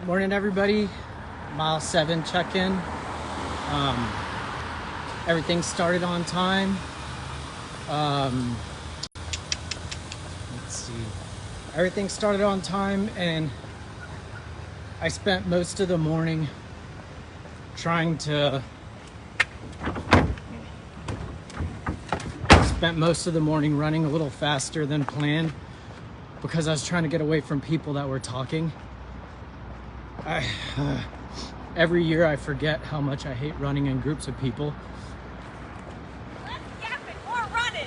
Morning, everybody. Mile 7 check-in. Everything started on time. Let's see. Everything started on time, and I spent most of the morning running a little faster than planned because I was trying to get away from people that were talking. Every year I forget how much I hate running in groups of people. Less yapping, more running.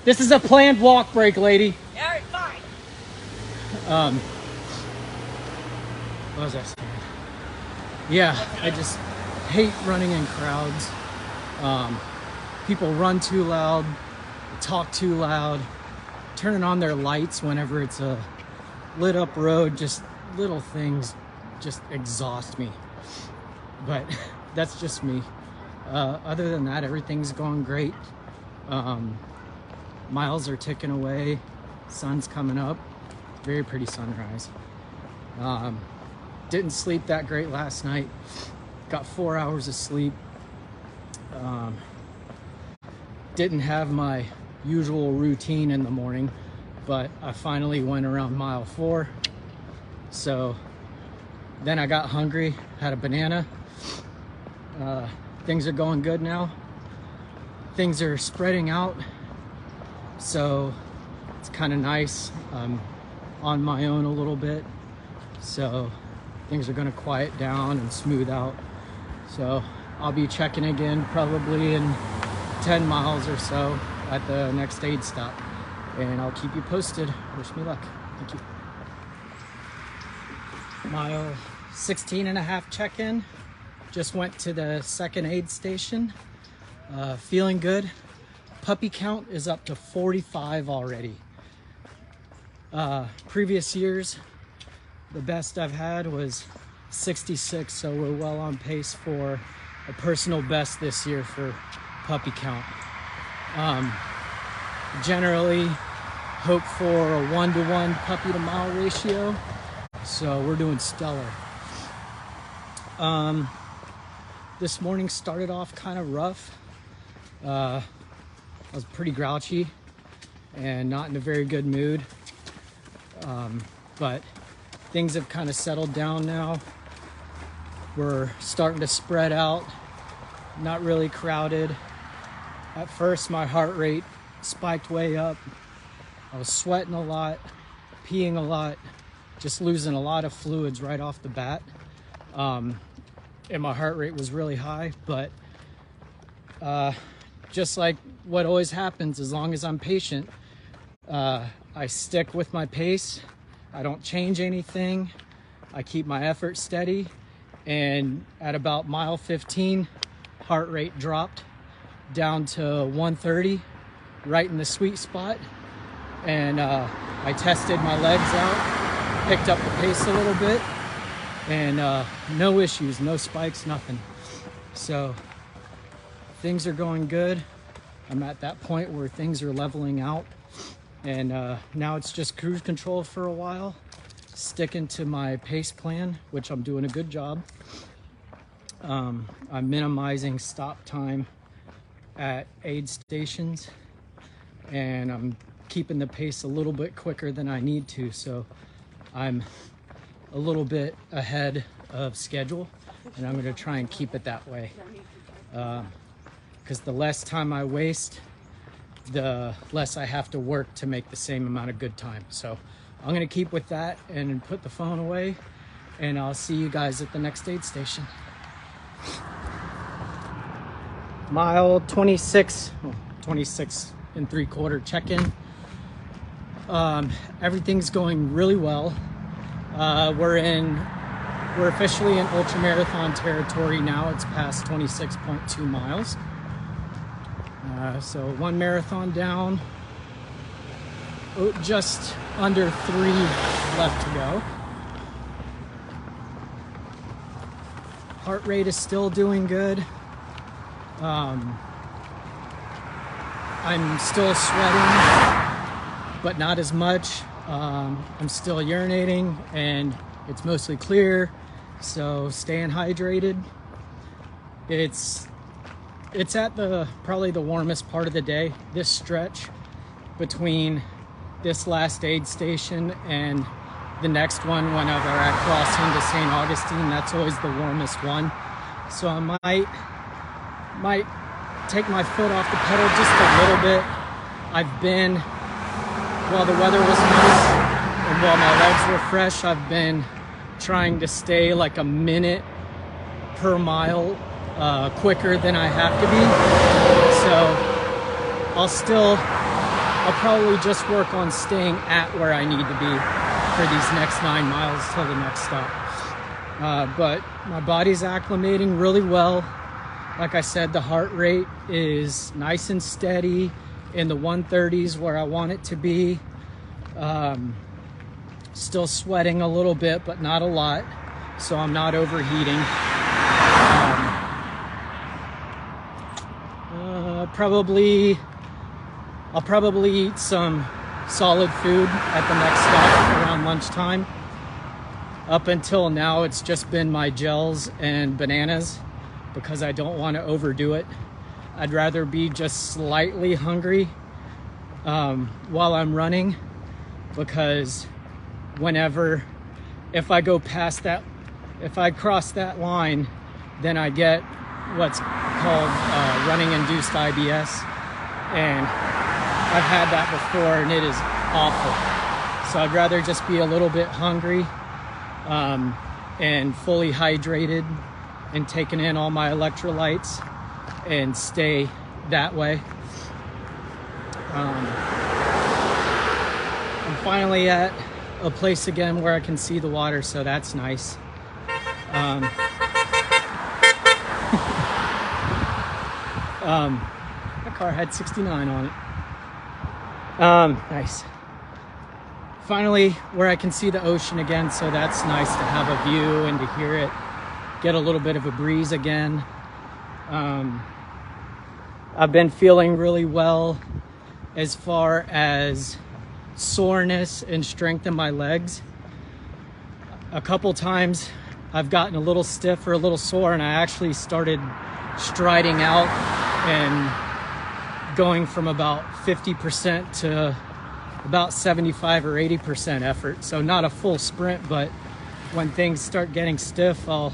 This is a planned walk break, lady. All right, fine. What was I saying? Yeah, I just hate running in crowds. People run too loud, talk too loud, turning on their lights whenever it's a lit up road. Just little things just exhaust me, but that's just me. Other than that, everything's going great. Miles are ticking away, sun's coming up, very pretty sunrise. Didn't sleep that great last night, got 4 hours of sleep. Didn't have my usual routine in the morning, but I finally went around mile 4. So then I got hungry, had a banana. Things are going good now. Things are spreading out, so it's kind of nice. I'm on my own a little bit, so things are going to quiet down and smooth out. So I'll be checking again probably in 10 miles or so at the next aid stop, and I'll keep you posted. Wish me luck. Thank you. Mile 16 and a half check-in. Just went to the second aid station. Feeling good. Puppy count is up to 45 already. Previous years, the best I've had was 66, so we're well on pace for a personal best this year for puppy count. Generally hope for a 1-to-1 puppy to mile ratio, so we're doing stellar. This morning started off kind of rough. I was pretty grouchy and not in a very good mood, but things have kind of settled down now. We're starting to spread out, not really crowded. At first my heart rate spiked way up. I was sweating a lot, peeing a lot, just losing a lot of fluids right off the bat. And my heart rate was really high, but just like what always happens, as long as I'm patient, I stick with my pace. I don't change anything. I keep my effort steady. And at about mile 15, heart rate dropped down to 130, right in the sweet spot. And I tested my legs out, picked up the pace a little bit, and no issues, no spikes, nothing. So things are going good. I'm at that point where things are leveling out, and now it's just cruise control for a while, sticking to my pace plan, which I'm doing a good job. I'm minimizing stop time at aid stations, and I'm keeping the pace a little bit quicker than I need to, so I'm a little bit ahead of schedule, and I'm going to try and keep it that way, because the less time I waste, the less I have to work to make the same amount of good time. So I'm going to keep with that and put the phone away, and I'll see you guys at the next aid station. Mile 26 and 3/4 check-in. Everything's going really well. We're officially in ultramarathon territory now. It's past 26.2 miles. So one marathon down, just under 3 left to go. Heart rate is still doing good. I'm still sweating, but not as much. I'm still urinating, and It's mostly clear, so staying hydrated. It's at probably the warmest part of the day. This stretch between this last aid station and the next one, whenever I cross into St. Augustine, that's always the warmest one. So I might take my foot off the pedal just a little bit. While the weather was nice and while my legs were fresh, I've been trying to stay like a minute per mile quicker than I have to be. So I'll probably just work on staying at where I need to be for these next 9 miles till the next stop. But my body's acclimating really well. Like I said, the heart rate is nice and steady in the 130s where I want it to be. Still sweating a little bit, but not a lot, so I'm not overheating. I'll probably eat some solid food at the next stop around lunchtime. Up until now, it's just been my gels and bananas because I don't want to overdo it. I'd rather be just slightly hungry while I'm running, because if I cross that line, then I get what's called running induced IBS, and I've had that before and it is awful. So I'd rather just be a little bit hungry and fully hydrated and taking in all my electrolytes and stay that way. I'm finally at a place again where I can see the water, so that's nice. My car had 69 on it. Nice. Finally, where I can see the ocean again, so that's nice to have a view and to hear it, get a little bit of a breeze again. I've been feeling really well as far as soreness and strength in my legs. A couple times I've gotten a little stiff or a little sore, and I actually started striding out and going from about 50% to about 75 or 80% effort. So not a full sprint, but when things start getting stiff, I'll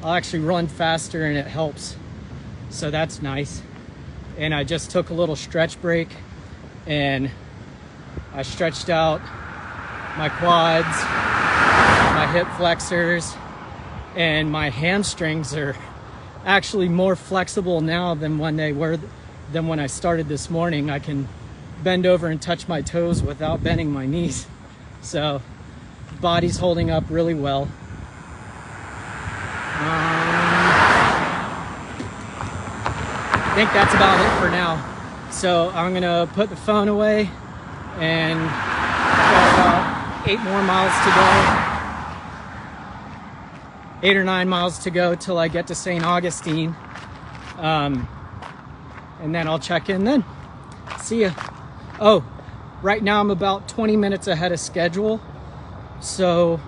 actually run faster and it helps. So that's nice. And I just took a little stretch break and I stretched out my quads, my hip flexors, and my hamstrings are actually more flexible now than when I started this morning. I can bend over and touch my toes without bending my knees. So body's holding up really well. I think that's about it for now. So I'm gonna put the phone away and got about 8 more miles to go. 8 or 9 miles to go till I get to St. Augustine. And then I'll check in then. See ya. Oh, right now I'm about 20 minutes ahead of schedule. So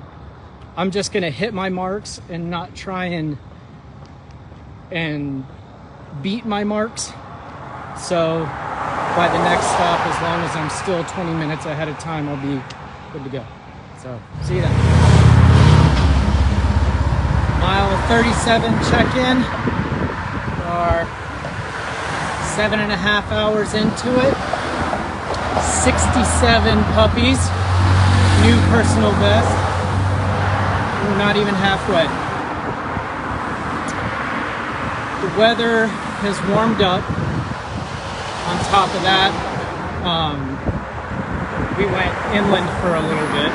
I'm just gonna hit my marks and not try and beat my marks. So by the next stop, as long as I'm still 20 minutes ahead of time, I'll be good to go. So see you then. Mile 37 check-in. We are 7.5 hours into it. 67 puppies. New personal best. We're not even halfway. The weather has warmed up. On top of that, we went inland for a little bit.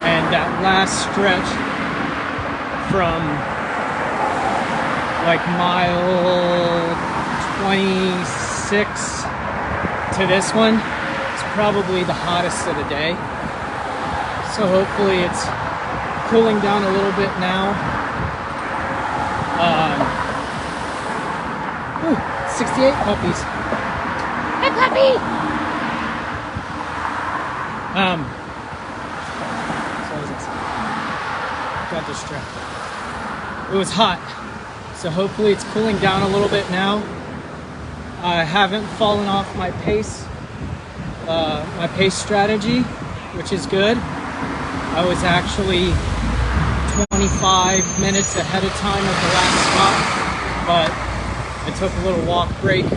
And that last stretch from like mile 26 to this one is probably the hottest of the day. So hopefully it's cooling down a little bit now. 68 puppies. Hey, puppy! So is this. got distracted. It was hot, so hopefully it's cooling down a little bit now. I haven't fallen off my pace strategy, which is good. I was actually 25 minutes ahead of time at the last stop, but I took a little walk break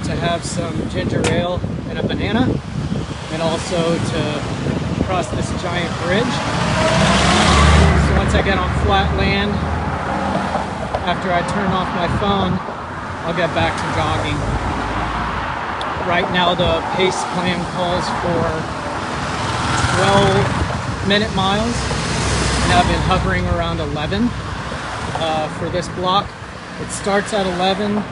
to have some ginger ale and a banana, and also to cross this giant bridge. So once I get on flat land, after I turn off my phone, I'll get back to jogging. Right now the pace plan calls for 12-minute miles, and I've been hovering around 11 for this block. It starts at 11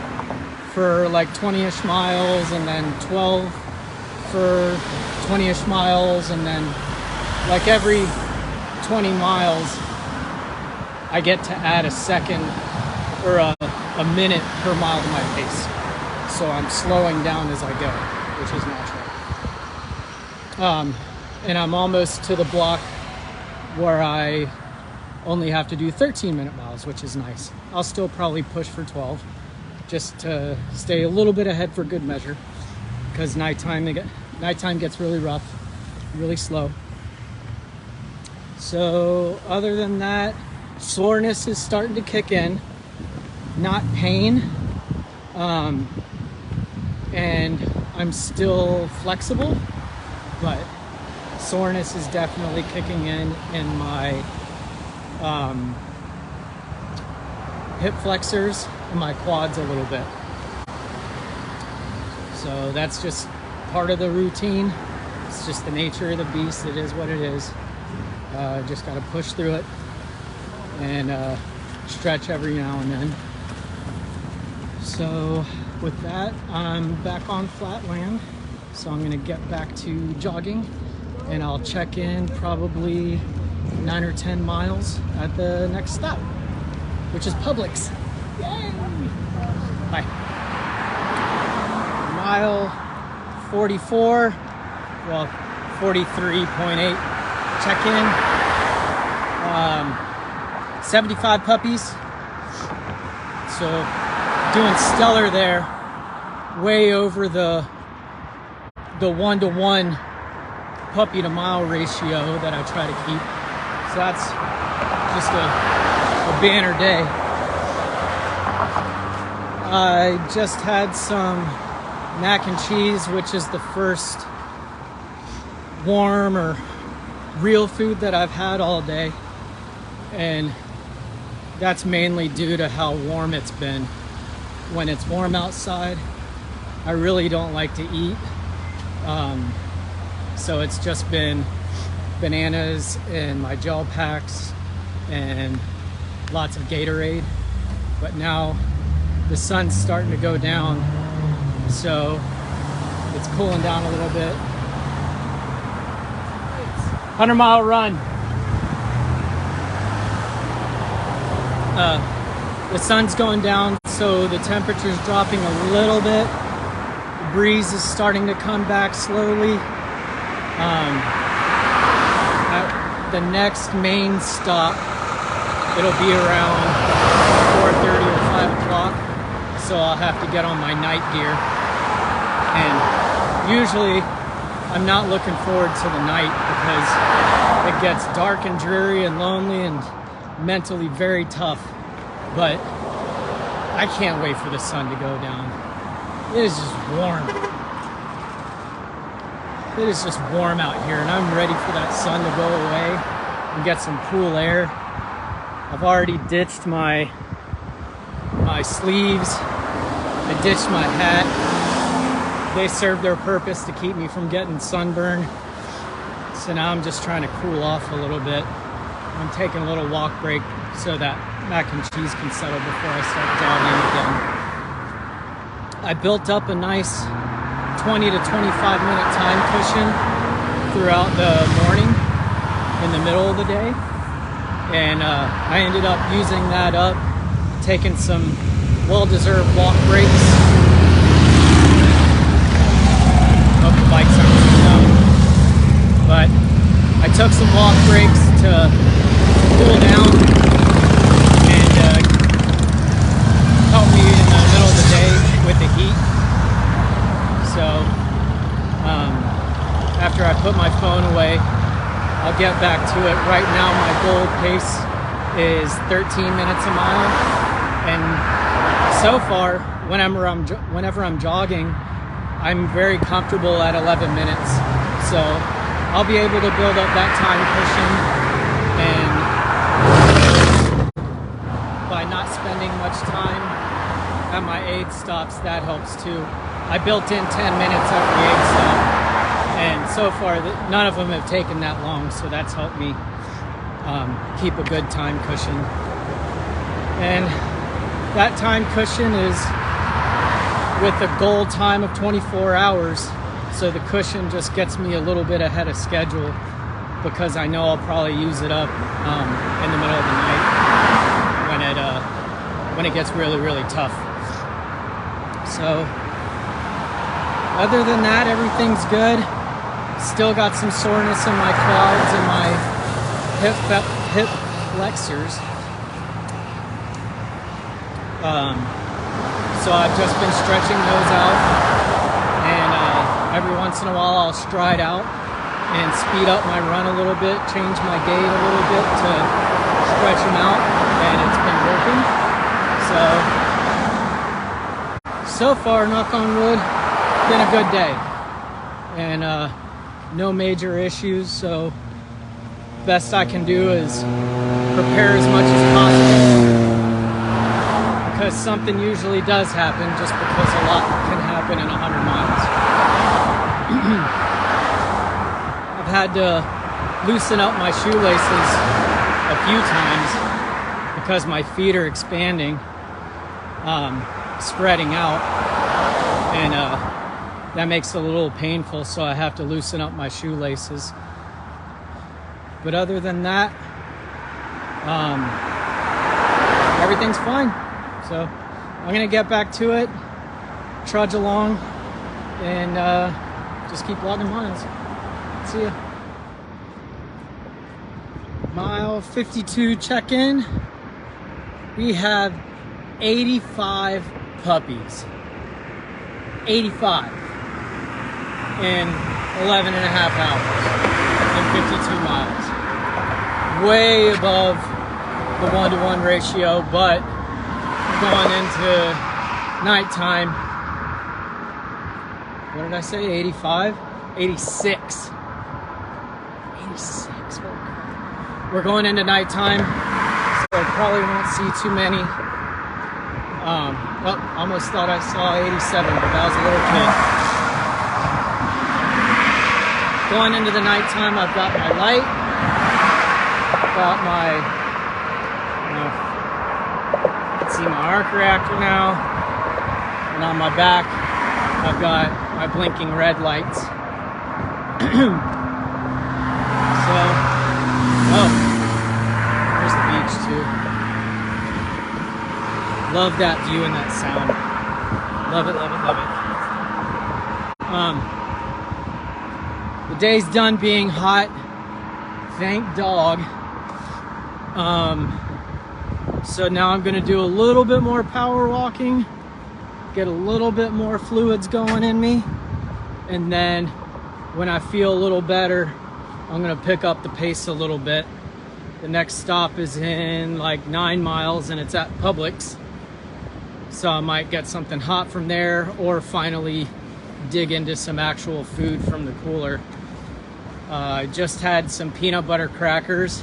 for like 20-ish miles, and then 12 for 20-ish miles, and then like every 20 miles I get to add a second or a minute per mile to my pace. So I'm slowing down as I go, which is natural. And I'm almost to the block where I only have to do 13-minute miles, which is nice. I'll still probably push for 12 just to stay a little bit ahead for good measure, because nighttime gets really rough, really slow. So other than that, soreness is starting to kick in, not pain. And I'm still flexible, but soreness is definitely kicking in my hip flexors and my quads a little bit. So that's just part of the routine. It's just the nature of the beast. It is what it is. Just got to push through it and stretch every now and then. So with that, I'm back on flat land. So I'm gonna get back to jogging, and I'll check in probably 9 or 10 miles at the next stop, which is Publix. Yay! Bye. Mile 44, well, 43.8 check-in. 75 puppies. So doing stellar there, way over the 1-to-1 puppy to mile ratio that I try to keep. So that's just a banner day. I just had some mac and cheese, which is the first warm or real food that I've had all day, and that's mainly due to how warm it's been. When it's warm outside, I really don't like to eat, so it's just been bananas and my gel packs and lots of Gatorade. But now the sun's starting to go down, so it's cooling down a little bit. 100-mile run. The sun's going down, so the temperature's dropping a little bit. The breeze is starting to come back slowly. At the next main stop, it'll be around 4:30 or 5 o'clock, so I'll have to get on my night gear. And usually I'm not looking forward to the night because it gets dark and dreary and lonely and mentally very tough. But I can't wait for the sun to go down. It is just warm. It is just warm out here, and I'm ready for that sun to go away and get some cool air. I've already ditched my sleeves. I ditched my hat. They serve their purpose to keep me from getting sunburned. So now I'm just trying to cool off a little bit. I'm taking a little walk break so that mac and cheese can settle before I start jogging again. I built up a nice 20 to 25 minute time cushion throughout the morning in the middle of the day. And I ended up using that up, taking some well-deserved walk breaks. Hope the bikes aren't too loud. But I took some walk breaks to cool down and help me in the middle of the day with the heat. So after I put my phone away, I'll get back to it. Right now my goal pace is 13 minutes a mile, and so far whenever I'm jogging, I'm very comfortable at 11 minutes. So I'll be able to build up that time cushion, and by not spending much time at my aid stops, that helps too. I built in 10 minutes at the aid stop, and so far none of them have taken that long, so that's helped me keep a good time cushion. And that time cushion is with a goal time of 24 hours, so the cushion just gets me a little bit ahead of schedule, because I know I'll probably use it up in the middle of the night when it gets really, really tough. So other than that, everything's good. Still got some soreness in my quads and my hip flexors. So I've just been stretching those out, and every once in a while I'll stride out and speed up my run a little bit, change my gait a little bit to stretch them out, and it's been working. So far, knock on wood, been a good day, and no major issues. So best I can do is prepare as much as possible, because something usually does happen, just because a lot can happen in 100 miles. I've had to loosen up my shoelaces a few times because my feet are expanding, spreading out, and that makes it a little painful, so I have to loosen up my shoelaces. But other than that, everything's fine. So I'm gonna get back to it, trudge along, and just keep logging miles. See ya. Mile 52 check-in. We have 85 puppies. 85 in 11 and a half hours and 52 miles. Way above the 1-to-1 ratio, but going into nighttime, what did I say, 85? 86. 86. We're going into nighttime, so I probably won't see too many. Well, almost thought I saw 87, but that was a little kid. Going into the nighttime, I've got my light, got my, see my arc reactor now, and on my back I've got my blinking red lights. So, oh, there's the beach too. Love that view and that sound. Love it, love it, love it. The day's done being hot, thank dog. So now I'm gonna do a little bit more power walking, get a little bit more fluids going in me, and then when I feel a little better, I'm gonna pick up the pace a little bit. The next stop is in like 9 miles, and it's at Publix. So I might get something hot from there, or finally dig into some actual food from the cooler. I just had some peanut butter crackers.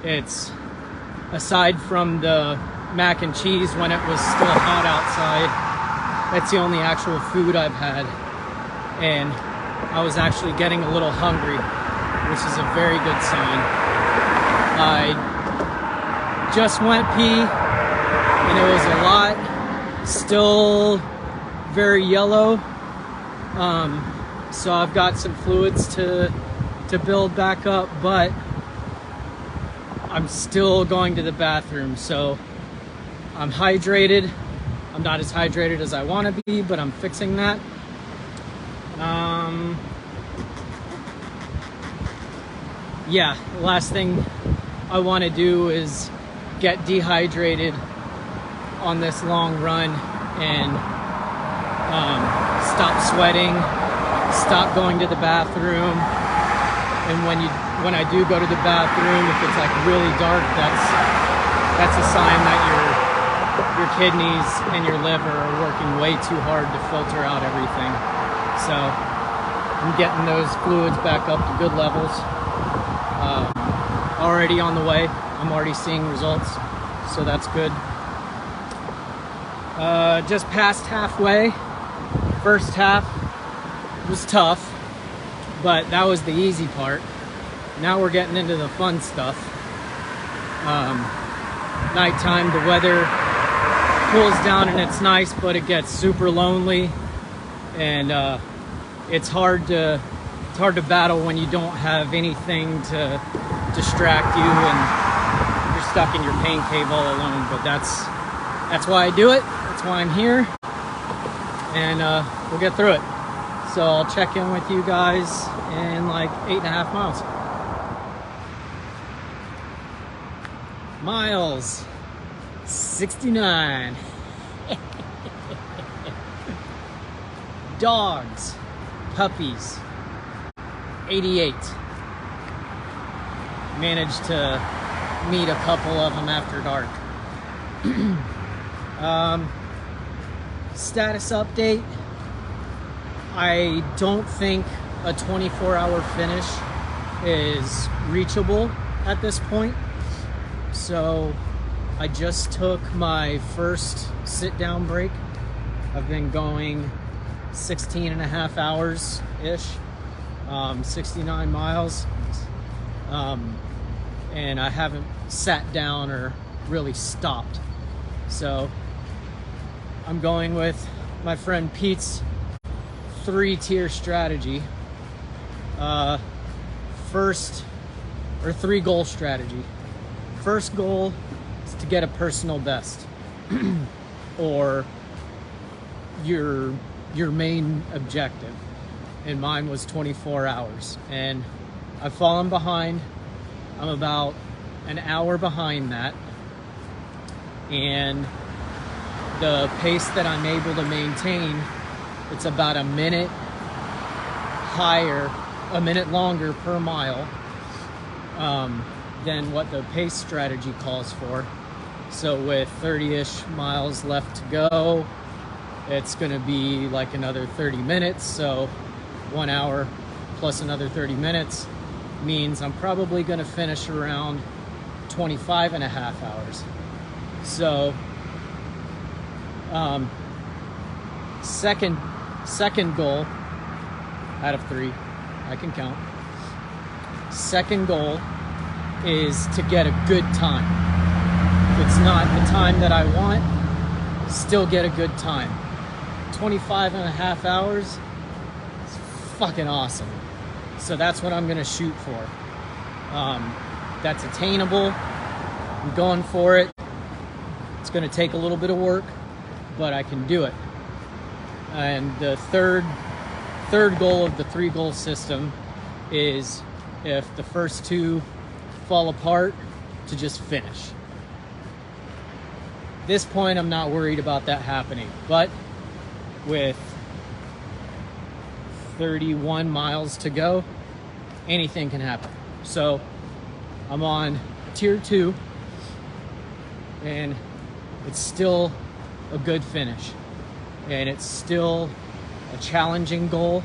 It's, aside from the mac and cheese when it was still hot outside, that's the only actual food I've had. And I was actually getting a little hungry, which is a very good sign. I just went pee, and it was a lot, still very yellow. So I've got some fluids to build back up, but I'm still going to the bathroom, so I'm hydrated. I'm not as hydrated as I want to be, but I'm fixing that. Yeah, the last thing I want to do is get dehydrated on this long run and stop sweating, stop going to the bathroom. And when I do go to the bathroom, if it's like really dark, that's a sign that your kidneys and your liver are working way too hard to filter out everything. So I'm getting those fluids back up to good levels. Already on the way. I'm already seeing results, so that's good. Just past halfway. First half was tough, but that was the easy part. Now we're getting into the fun stuff. Nighttime, the weather cools down and it's nice, but it gets super lonely, and it's hard to battle when you don't have anything to distract you and you're stuck in your pain cave all alone. But that's why I do it. That's why I'm here, and we'll get through it. So I'll check in with you guys in like 8.5 miles. Miles 69. Dogs, puppies 88. Managed to meet a couple of them after dark. Status update. I don't think a 24-hour finish is reachable at this point. So I just took my first sit-down break. I've been going 16.5 hours-ish, 69 miles. And I haven't sat down or really stopped. So I'm going with my friend Pete's 3-tier strategy. First, or 3-goal strategy. First goal is to get a personal best, or your main objective. And mine was 24 hours, and I've fallen behind. I'm about an hour behind that, and the pace that I'm able to maintain, it's about a minute longer per mile than what the pace strategy calls for. So with 30-ish miles left to go, it's gonna be like another 30 minutes. So 1 hour plus another 30 minutes means I'm probably gonna finish around 25.5 hours. So second goal out of 3, I can count. Second goal is to get a good time. If it's not the time that I want, still get a good time. 25.5 hours is fucking awesome. So that's what I'm gonna shoot for. That's attainable. I'm going for it. It's gonna take a little bit of work, but I can do it. And the third goal of the 3-goal system is, if the first 2 fall apart, to just finish. At this point, I'm not worried about that happening, but with 31 miles to go, anything can happen. So I'm on tier 2, and it's still a good finish, and it's still a challenging goal,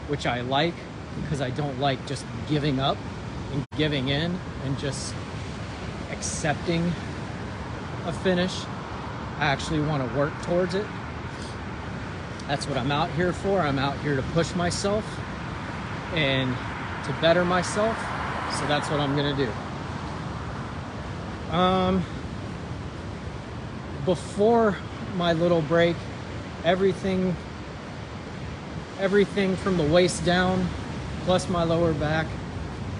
which I like, because I don't like just giving up and giving in and just accepting a finish. I actually want to work towards it. That's what I'm out here for. I'm out here to push myself and to better myself. So that's what I'm gonna do. Before my little break, everything from the waist down, plus my lower back,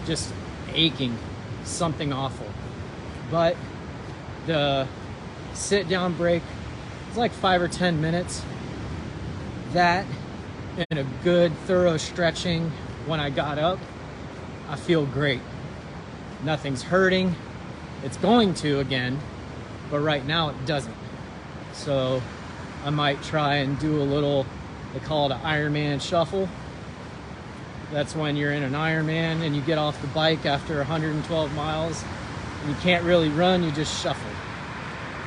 just aching, something awful. But the sit down break was like 5 or 10 minutes. That and a good thorough stretching when I got up, I feel great. Nothing's hurting. It's going to again, but right now it doesn't. So I might try and do a little, they call it an Ironman shuffle. That's when you're in an Ironman and you get off the bike after 112 miles and you can't really run, you just shuffle.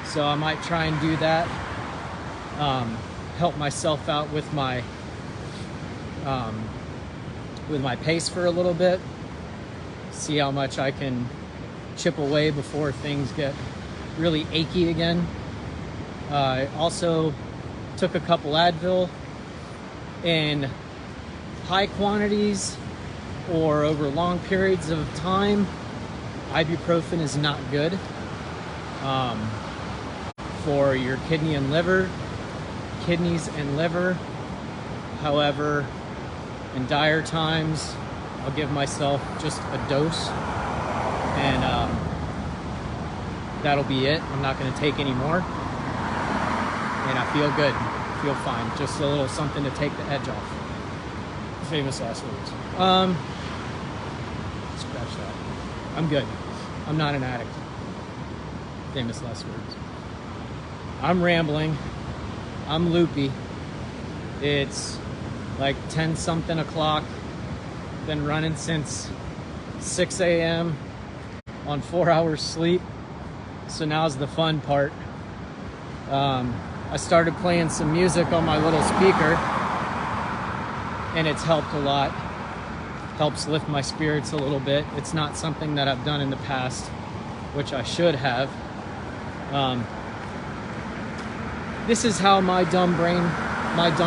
So I might try and do that. Help myself out with my pace for a little bit. See how much I can chip away before things get really achy again. I also took a couple Advil in high quantities or over long periods of time. Ibuprofen is not good for your kidneys and liver. However, in dire times, I'll give myself just a dose, and that'll be it. I'm not going to take any more, and I feel good, feel fine. Just a little something to take the edge off. Famous last words. Scratch that. I'm good. I'm not an addict. Famous last words. I'm rambling. I'm loopy. It's like 10 something o'clock. Been running since 6 a.m. on 4 hours sleep. So now's the fun part. I started playing some music on my little speaker, and it's helped a lot. Helps lift my spirits a little bit. It's not something that I've done in the past, which I should have. This is how my dumb,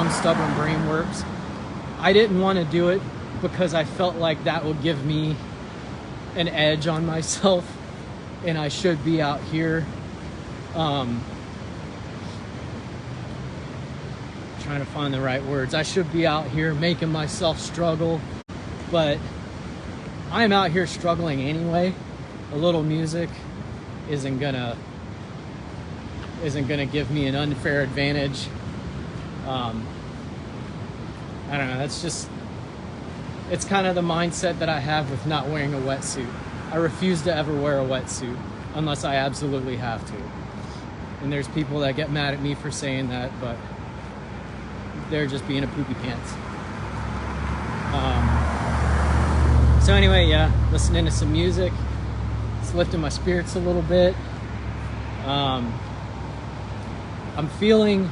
stubborn brain works. I didn't want to do it because I felt like that would give me an edge on myself, and I should be out here trying to find the right words. I should be out here making myself struggle, but I'm out here struggling anyway. A little music isn't gonna give me an unfair advantage. I don't know, it's kind of the mindset that I have with not wearing a wetsuit. I refuse to ever wear a wetsuit unless I absolutely have to. And there's people that get mad at me for saying that, but they're just being a poopy pants. So anyway, yeah, listening to some music. It's lifting my spirits a little bit. I'm feeling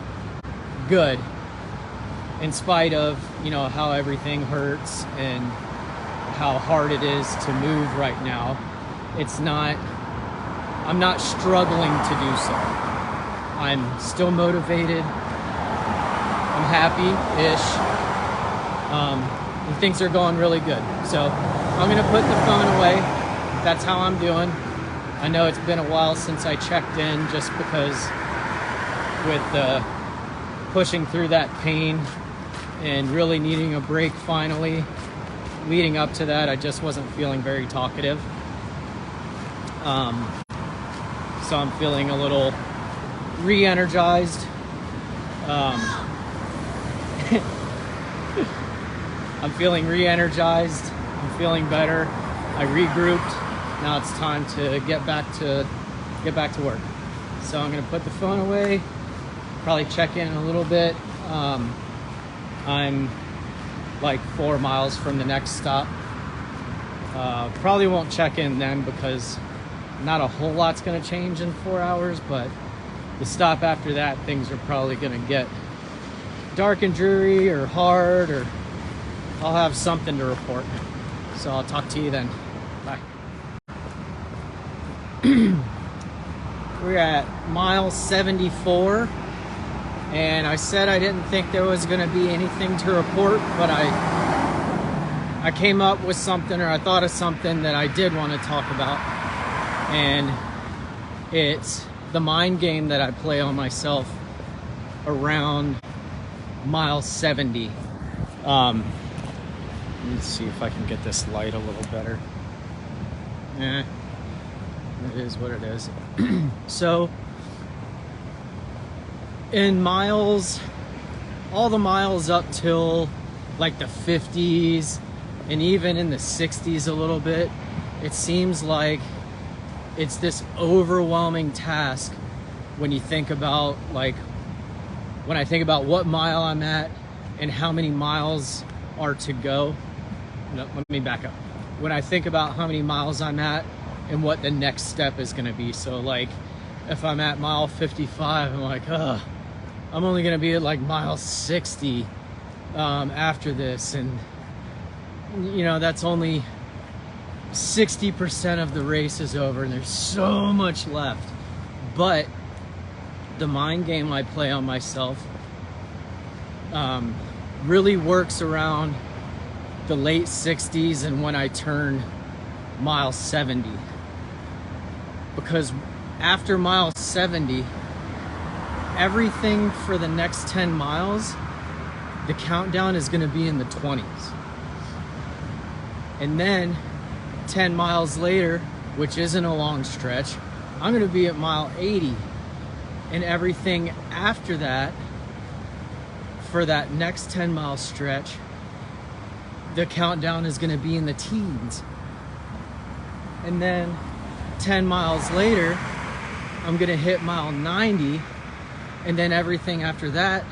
good in spite of, how everything hurts and how hard it is to move right now. I'm not struggling to do so. I'm still motivated. I'm happy-ish. And things are going really good. So I'm gonna put the phone away. That's how I'm doing. I know it's been a while since I checked in, just because with pushing through that pain and really needing a break finally. Leading up to that, I just wasn't feeling very talkative. So I'm feeling a little re-energized. I'm feeling re-energized. I'm feeling better. I regrouped. Now it's time to get back to work. So I'm gonna put the phone away. Probably check in a little bit. I'm like 4 miles from the next stop. Probably won't check in then because not a whole lot's gonna change in 4 hours, but the stop after that, things are probably gonna get dark and dreary or hard, or I'll have something to report. So I'll talk to you then. Bye. We're at mile 74, and I said I didn't think there was going to be anything to report, but I came up with something, or I thought of something that I did want to talk about, and it's the mind game that I play on myself around mile 70. Let's see if I can get this light a little better. It is what it is. So in miles, all the miles up till like the 50s and even in the 60s a little bit, it seems like it's this overwhelming task when you think about, like, when I think about what mile I'm at and how many miles are to go. No, let me back up. When I think about how many miles I'm at and what the next step is going to be. So like if I'm at mile 55, I'm like, I'm only going to be at like mile 60 after this. And you know, that's only 60% of the race is over and there's so much left. But the mind game I play on myself really works around the late 60s and when I turn mile 70. Because after mile 70, everything for the next 10 miles, the countdown is going to be in the 20s. And then 10 miles later, which isn't a long stretch, I'm going to be at mile 80. And everything after that, for that next 10 mile stretch, the countdown is going to be in the teens. And then 10 miles later, I'm going to hit mile 90. And then everything after that,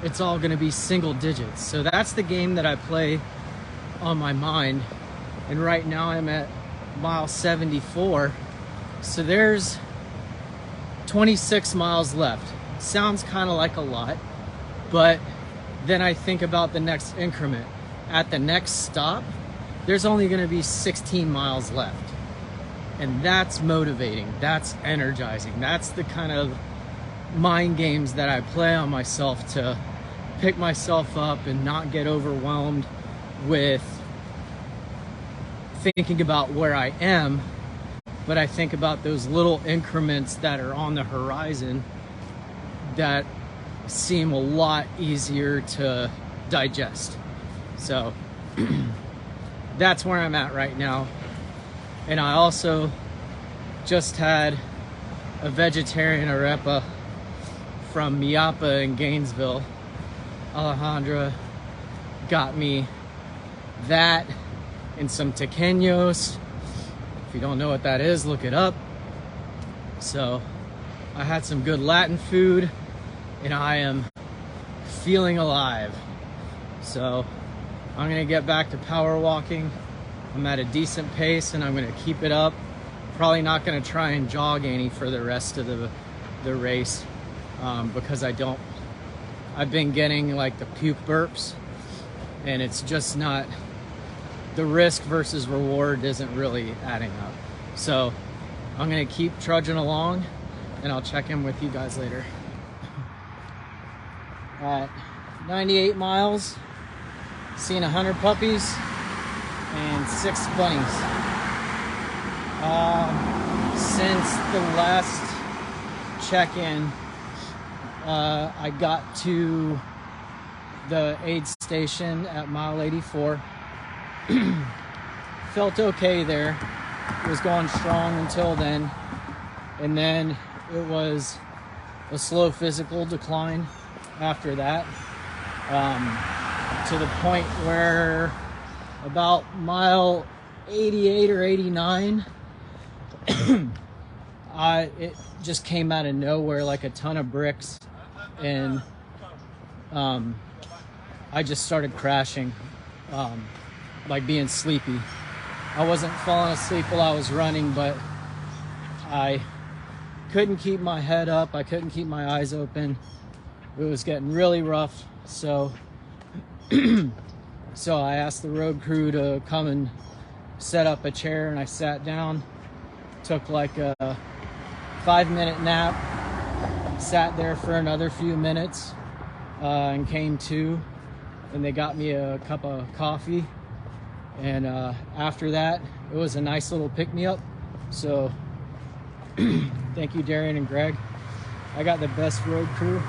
it's all going to be single digits. So that's the game that I play on my mind. And right now I'm at mile 74. So there's 26 miles left. Sounds kind of like a lot, but then I think about the next increment. At the next stop, there's only going to be 16 miles left. And that's motivating. That's energizing. That's the kind of mind games that I play on myself to pick myself up and not get overwhelmed with thinking about where I am, but I think about those little increments that are on the horizon that seem a lot easier to digest. So that's where I'm at right now. And I also just had a vegetarian arepa from Miapa in Gainesville. Alejandra got me that and some tequeños. If you don't know what that is, look it up. So I had some good Latin food and I am feeling alive. So I'm gonna get back to power walking. I'm at a decent pace and I'm gonna keep it up. Probably not gonna try and jog any for the rest of the race because I've been getting like the puke burps and it's just not, the risk versus reward isn't really adding up. So I'm gonna keep trudging along and I'll check in with you guys later. At 98 miles, seen 100 puppies and 6 bunnies. Since the last check-in, I got to the aid station at mile 84. Felt okay there. It was going strong until then. And then it was a slow physical decline after that. To the point where about mile 88 or 89, it just came out of nowhere like a ton of bricks, and I just started crashing, like being sleepy. I wasn't falling asleep while I was running, but I couldn't keep my head up. I couldn't keep my eyes open. It was getting really rough. So I asked the road crew to come and set up a chair, and I sat down, took like a 5-minute nap, sat there for another few minutes, and came to, and they got me a cup of coffee. And after that, it was a nice little pick-me-up. So thank you, Darian and Greg. I got the best road crew.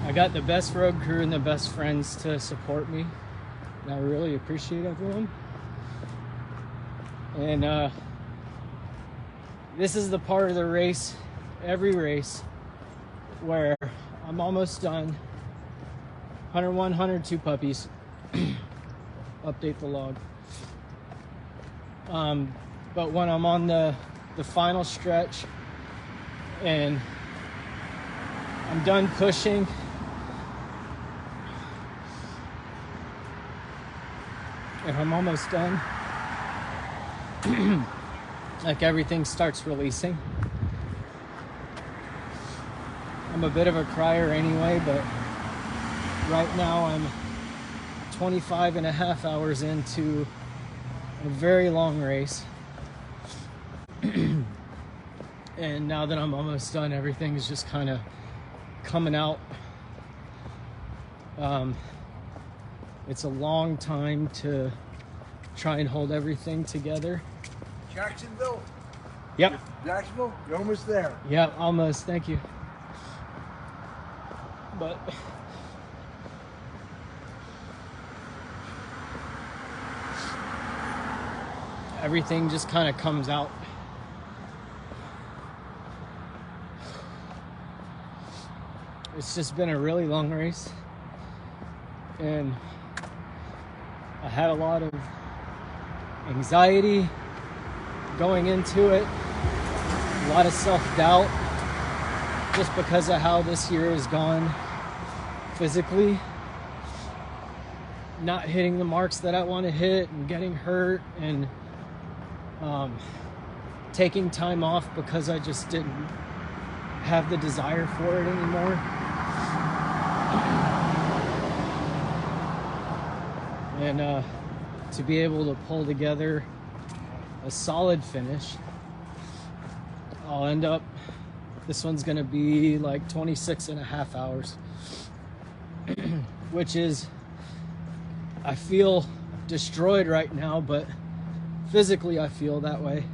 I got the best road crew and the best friends to support me. And I really appreciate everyone. And this is the part of the race, every race, where I'm almost done. 101, 102 puppies. update the log. But when I'm on the final stretch and I'm done pushing, and I'm almost done, like everything starts releasing. I'm a bit of a crier anyway, but right now I'm 25 and a half hours into a very long race. And now that I'm almost done, everything is just kind of coming out. It's a long time to try and hold everything together. Jacksonville? Yep. Jacksonville? You're almost there. Yep, almost. Thank you. But everything just kind of comes out. It's just been a really long race, and I had a lot of anxiety going into it, a lot of self-doubt just because of how this year has gone physically, not hitting the marks that I want to hit and getting hurt, and taking time off because I just didn't have the desire for it anymore. And to be able to pull together a solid finish, I'll end up, this one's gonna be like 26 and a half hours, which is, I feel destroyed right now, but physically I feel that way.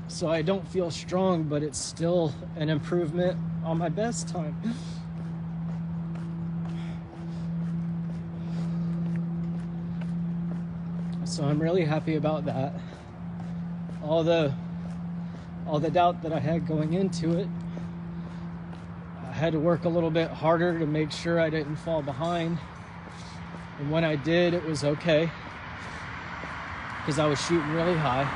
So I don't feel strong, but it's still an improvement on my best time. So I'm really happy about that. All the doubt that I had going into it, I had to work a little bit harder to make sure I didn't fall behind. And when I did, it was okay, because I was shooting really high.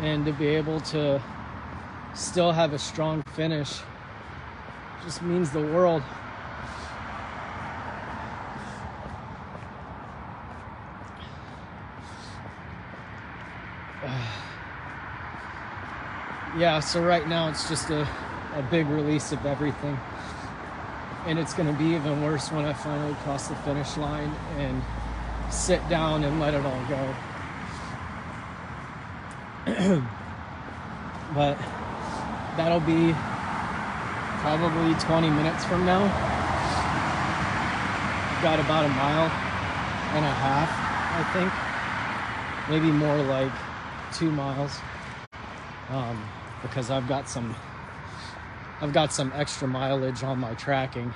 And to be able to still have a strong finish just means the world. Yeah, so right now it's just a big release of everything. And it's going to be even worse when I finally cross the finish line and sit down and let it all go. But that'll be probably 20 minutes from now. I've got about 1.5 miles, I think. Maybe more like 2 miles. Because I've got some extra mileage on my tracking.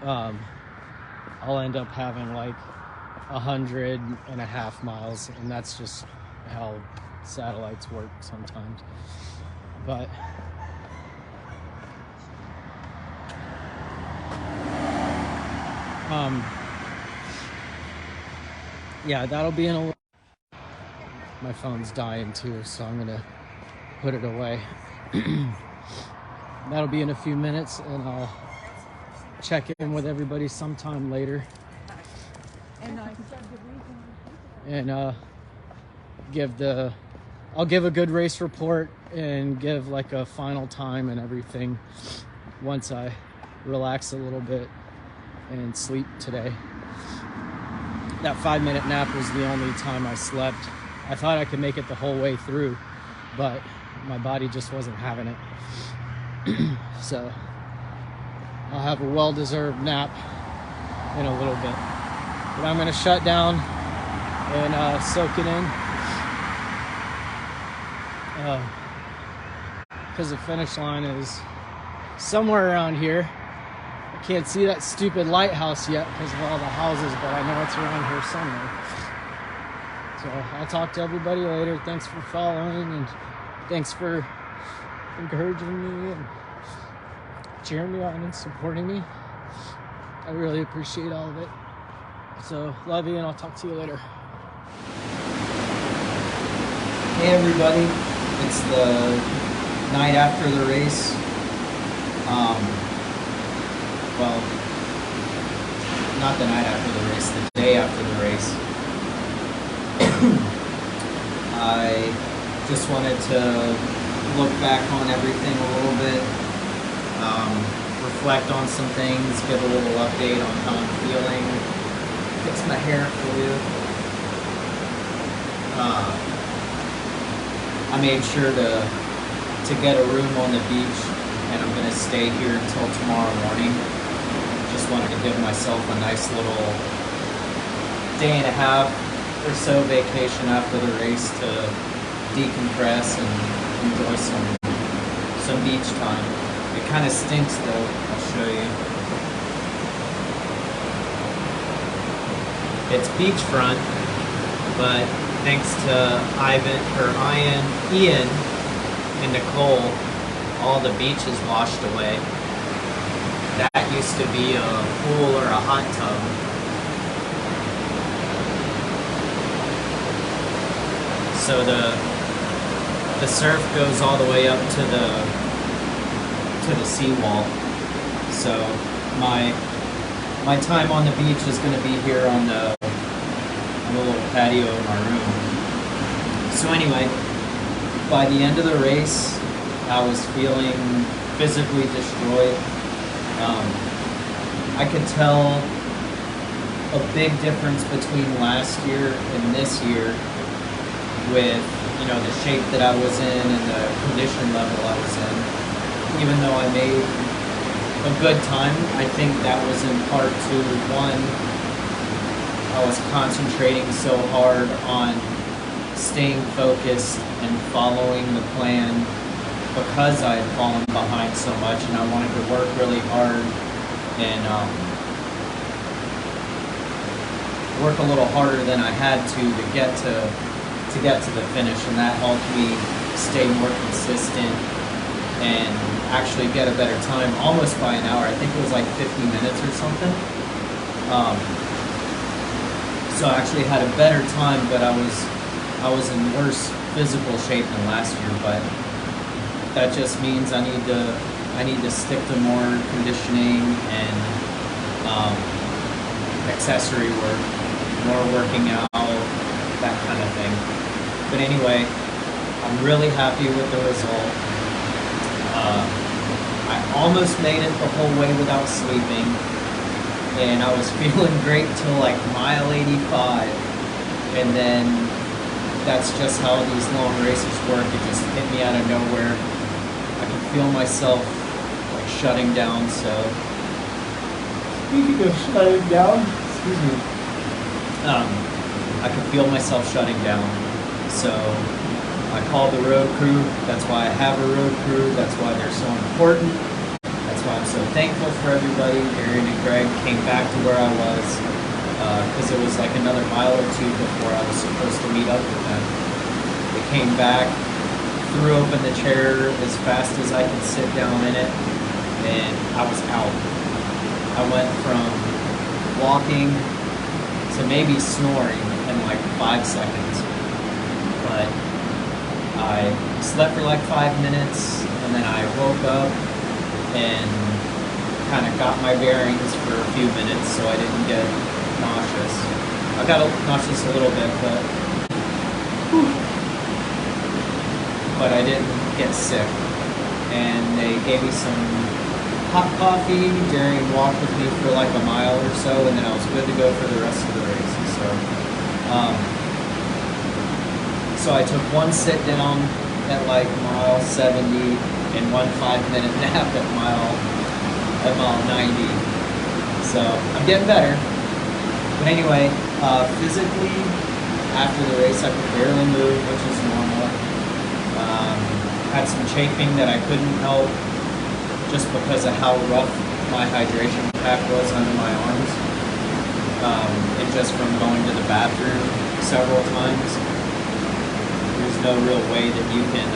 I'll end up having like 100.5 miles, and that's just how satellites work sometimes. But yeah, that'll be in a. My phone's dying too, so I'm gonna put it away. That'll be in a few minutes, and I'll check in with everybody sometime later. And I'll give a good race report and give like a final time and everything once I relax a little bit and sleep today. That 5-minute nap was the only time I slept. I thought I could make it the whole way through, but my body just wasn't having it. So I'll have a well-deserved nap in a little bit. But I'm gonna shut down and soak it in. Because the finish line is somewhere around here. I can't see that stupid lighthouse yet because of all the houses, but I know it's around here somewhere. So I'll talk to everybody later. Thanks for following, and thanks for encouraging me and cheering me on and supporting me. I really appreciate all of it. So love you, and I'll talk to you later. Hey everybody, it's the night after the race. Well, not the night after the race, the day after the race. I just wanted to look back on everything a little bit, reflect on some things, give a little update on how I'm feeling, fix my hair for you. I made sure to get a room on the beach, and I'm gonna stay here until tomorrow morning. Just wanted to give myself a nice little day and a half or so vacation after the race to decompress and enjoy some beach time. It kind of stinks though. I'll show you. It's beachfront, but thanks to Ian, and Nicole, all the beach is washed away. That used to be a pool or a hot tub. So the surf goes all the way up to the seawall. So my time on the beach is going to be here on the little patio in my room. So anyway, by the end of the race, I was feeling physically destroyed. I could tell a big difference between last year and this year with, you know, the shape that I was in and the condition level I was in. Even though I made a good time, I think that was in part to, one, I was concentrating so hard on staying focused and following the plan because I had fallen behind so much, and I wanted to work really hard and work a little harder than I had to get to the finish, and that helped me stay more consistent and actually get a better time, almost by an hour. I think it was like 50 minutes or something. So I actually had a better time, but I was in worse physical shape than last year. But that just means I need to stick to more conditioning and accessory work, more working out, that kind of thing. But anyway, I'm really happy with the result. I almost made it the whole way without sleeping, and I was feeling great till like mile 85, and then that's just how these long races work. It just hit me out of nowhere. I could feel myself like shutting down. So speaking of shutting down, excuse me, I could feel myself shutting down. So I called the road crew. That's why I have a road crew. That's why they're so important. That's why I'm so thankful for everybody. Aaron and Greg came back to where I was because it was like another mile or two before I was supposed to meet up with them. They came back, threw open the chair as fast as I could sit down in it, and I was out. I went from walking to maybe snoring in like 5 seconds. But I slept for like 5 minutes, and then I woke up and kind of got my bearings for a few minutes so I didn't get nauseous. I got nauseous a little bit, but I didn't get sick. And they gave me some hot coffee during walk with me for like a mile or so, and then I was good to go for the rest of the race. So I took one sit down at like mile 70 and one 5-minute nap at mile 90. So I'm getting better. But anyway, physically, after the race, I could barely move, which is normal. Had some chafing that I couldn't help just because of how rough my hydration pack was under my arms. And just from going to the bathroom several times. There's no real way that you can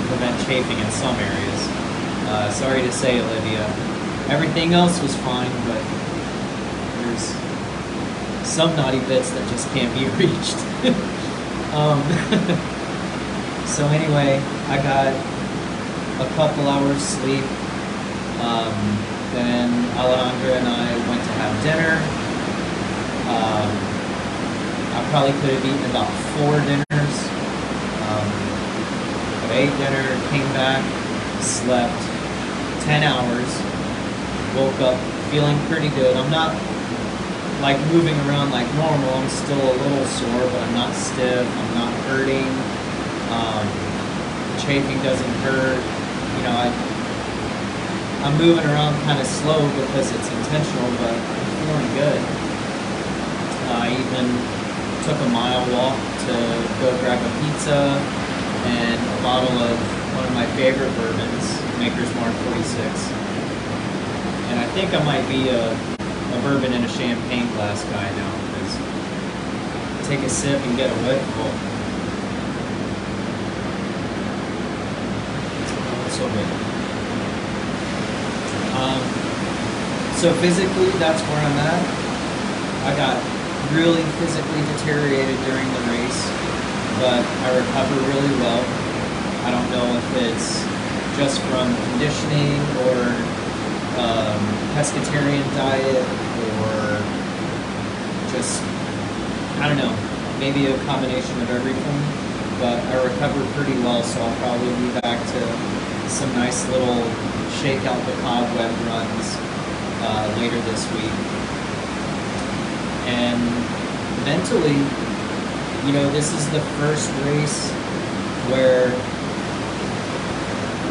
prevent chafing in some areas. Sorry to say, Olivia. Everything else was fine, but there's some naughty bits that just can't be reached. So anyway, I got a couple hours sleep. Then Alejandra and I went to have dinner. I probably could have eaten about 4 dinners. But I ate dinner, came back, slept 10 hours, woke up feeling pretty good. I'm not like moving around like normal. I'm still a little sore, but I'm not stiff. I'm not hurting. Chafing doesn't hurt. You know, I'm moving around kind of slow because it's intentional, but I'm feeling good. I even took a mile walk to go grab a pizza and a bottle of one of my favorite bourbons, Maker's Mark 46. And I think I might be a bourbon in a champagne glass guy now, because take a sip and get a whiffle. So good. So physically, that's where I'm at. I got really physically deteriorated during the race, but I recover really well. I don't know if it's just from conditioning or pescatarian diet, or just, I don't know, maybe a combination of everything, but I recovered pretty well, so I'll probably be back to some nice little shake out the cobweb runs later this week. And mentally, you know, this is the first race where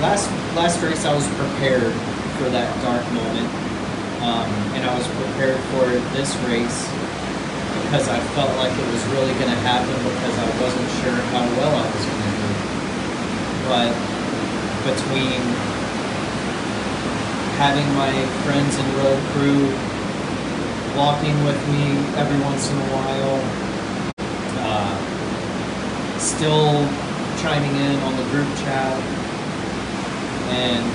last race I was prepared for that dark moment, and I was prepared for this race because I felt like it was really going to happen, because I wasn't sure how well I was going to do. But between having my friends in road crew walking with me every once in a while, still chiming in on the group chat, and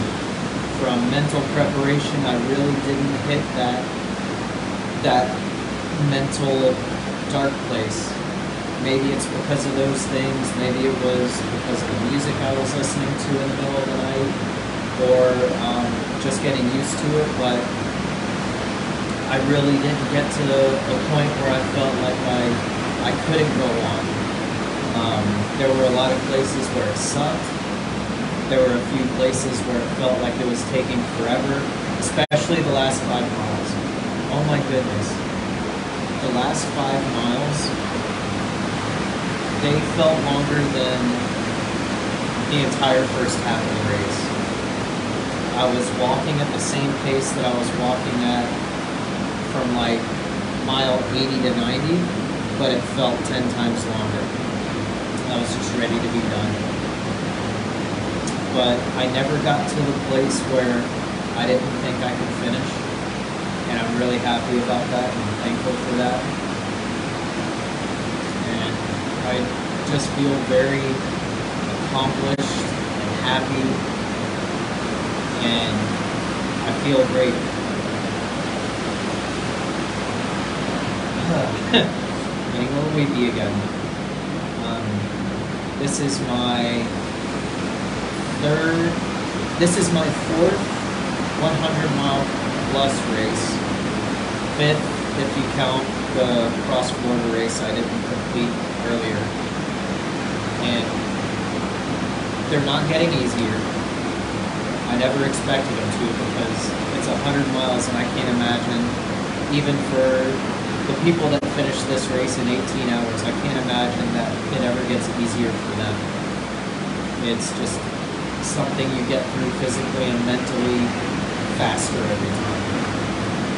from mental preparation, I really didn't hit that mental dark place. Maybe it's because of those things, maybe it was because of the music I was listening to in the middle of the night, or just getting used to it, but I really didn't get to a point where I felt like I couldn't go on. There were a lot of places where it sucked. There were a few places where it felt like it was taking forever, especially the last 5 miles. Oh my goodness. The last 5 miles, they felt longer than the entire first half of the race. I was walking at the same pace that I was walking at from like mile 80 to 90, but it felt 10 times longer. I was just ready to be done. But I never got to the place where I didn't think I could finish, and I'm really happy about that, and I'm thankful for that. And I just feel very accomplished and happy, and I feel great. Getting a little weepy again. This is my fourth 100-mile plus race. 5th if you count the cross-border race I didn't complete earlier. And they're not getting easier. I never expected them to, because it's 100 miles, and I can't imagine, even for the people that finish this race in 18 hours, I can't imagine that it ever gets easier for them. It's just something you get through physically and mentally faster every time.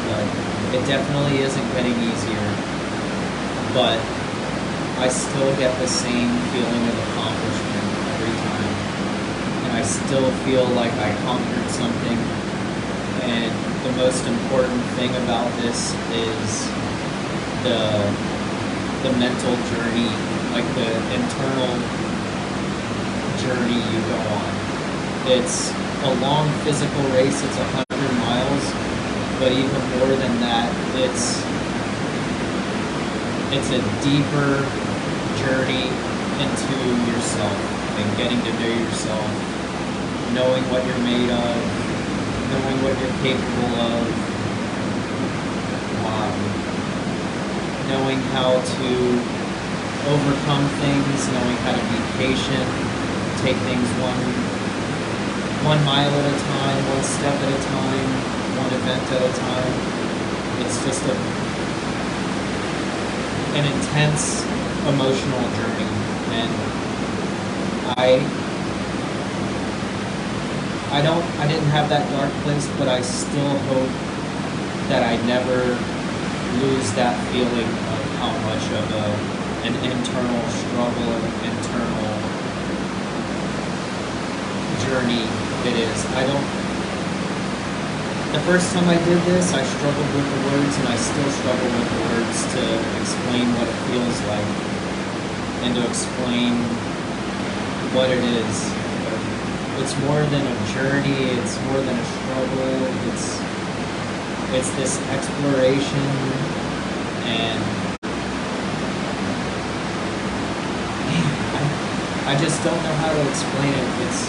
But it definitely isn't getting easier. But I still get the same feeling of accomplishment every time. And I still feel like I conquered something. And the most important thing about this is the mental journey, like the internal journey you go on. It's a long physical race, it's 100 miles, but even more than that, it's it's a deeper journey into yourself and getting to know yourself, knowing what you're made of, knowing what you're capable of, knowing how to overcome things, knowing how to be patient, take things one mile at a time, one step at a time, one event at a time. It's just an intense emotional journey, and I didn't have that dark place, but I still hope that I never lose that feeling of how much of an internal struggle, internal journey it is. The first time I did this, I struggled with the words, and I still struggle with the words to explain what it feels like and to explain what it is. But it's more than a journey, it's more than a struggle, it's this exploration, and I just don't know how to explain it. It's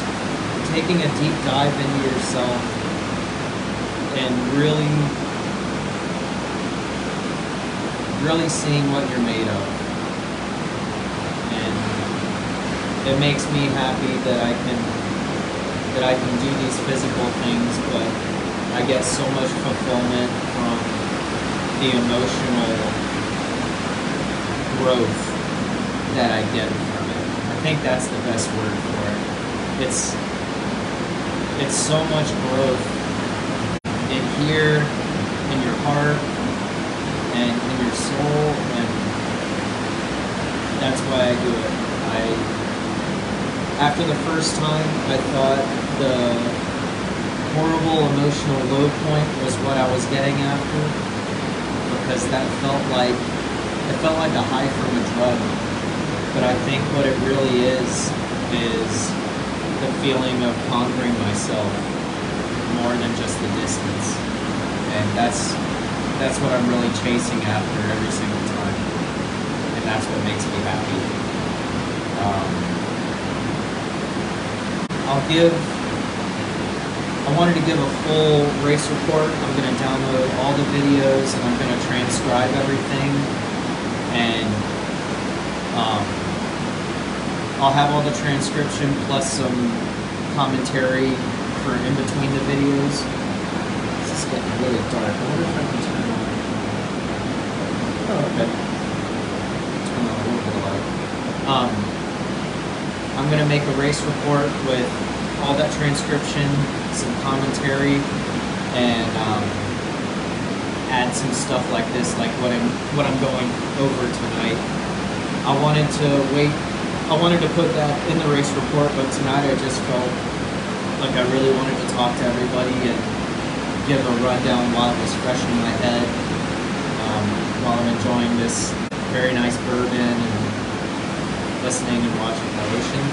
taking a deep dive into yourself and really seeing what you're made of. And it makes me happy that I can do these physical things, but I get so much fulfillment from the emotional growth that I get from it. I think that's the best word for it. It's so much growth in here, in your heart, and in your soul, and that's why I do it. After the first time, I thought the horrible emotional low point was what I was getting after, because that felt like a high from a drug. But I think what it really is the feeling of conquering myself more than just the distance. And that's what I'm really chasing after every single time. And that's what makes me happy. I wanted to give a full race report. I'm going to download all the videos, and I'm going to transcribe everything. And I'll have all the transcription plus some commentary for in between the videos. This is getting really dark. I wonder if I can turn on. Oh, okay. Turn on a little bit of light. I'm going to make a race report with all that transcription, some commentary, and add some stuff like this, like what I'm going over tonight. I wanted to put that in the race report, but tonight I just felt like I really wanted to talk to everybody and give a rundown while it was fresh in my head, while I'm enjoying this very nice bourbon and listening and watching the ocean.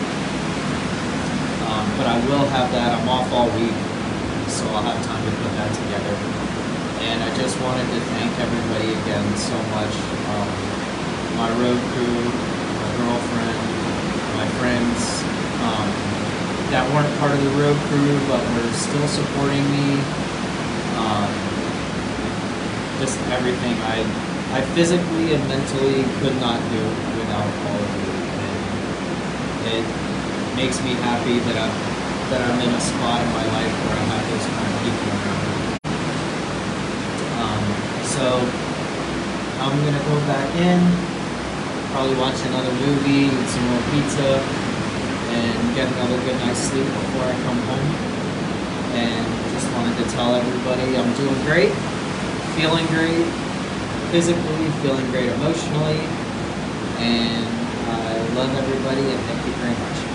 But I will have that. I'm off all week, so I'll have time to put that together. And I just wanted to thank everybody again so much. My road crew, my girlfriend, my friends that weren't part of the road crew but were still supporting me. Just everything. I physically and mentally could not do without all of you. And it makes me happy that I'm in a spot in my life where I have those kind of people around me. So I'm gonna go back in, probably watch another movie, eat some more pizza, and get another good night's sleep before I come home. And just wanted to tell everybody I'm doing great, feeling great physically, feeling great emotionally, and I love everybody and thank you very much.